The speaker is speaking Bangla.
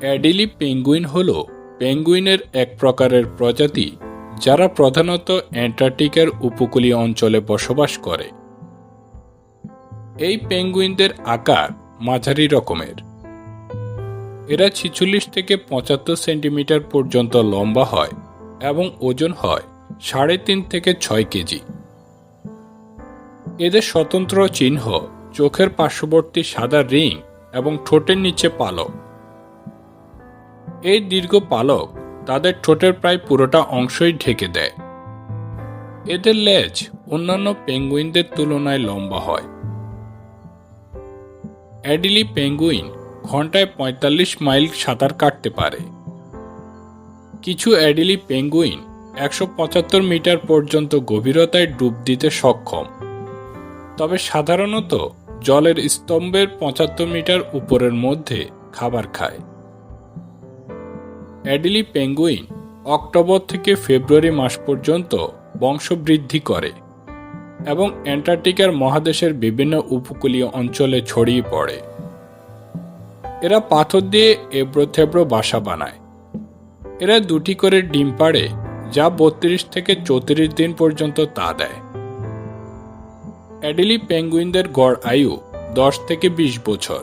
অ্যাডিলি পেঙ্গুইন হল পেঙ্গুইনের এক প্রকারের প্রজাতি যারা প্রধানত অ্যান্টার্কটিকার উপকূলীয় অঞ্চলে বসবাস করে। এই পেঙ্গুইনদের আকার মাঝারি রকমের। এরা 46 থেকে 75 সেন্টিমিটার পর্যন্ত লম্বা হয় এবং ওজন হয় 3.5 থেকে 6 কেজি। এদের স্বতন্ত্র চিহ্ন চোখের পার্শ্ববর্তী সাদা রিং এবং ঠোঁটের নিচে পালক। এই দীর্ঘ পালক তাদের ঠোঁটের প্রায় পুরোটা অংশই ঢেকে দেয়। এদের লেজ অন্যান্য পেঙ্গুইনদের তুলনায় লম্বা হয়। অ্যাডিলি পেঙ্গুইন ঘন্টায় 45 মাইল সাঁতার কাটতে পারে। কিছু অ্যাডিলি পেঙ্গুইন 175 মিটার পর্যন্ত গভীরতায় ডুব দিতে সক্ষম, তবে সাধারণত জলের স্তম্ভের 75 মিটার উপরের মধ্যে খাবার খায়। অ্যাডিলি পেঙ্গুইন অক্টোবর থেকে ফেব্রুয়ারি মাস পর্যন্ত বংশবৃদ্ধি করে এবং অ্যান্টার্কটিকার মহাদেশের বিভিন্ন উপকূলীয় অঞ্চলে ছড়িয়ে পড়ে। এরা পাথর দিয়ে এবড়ো-থেবড়ো বাসা বানায়। এরা 2টি করে ডিম পাড়ে, যা 32 থেকে 34 দিন পর্যন্ত তা দেয়। অ্যাডিলি পেঙ্গুইনদের গড় আয়ু 10 থেকে 20 বছর।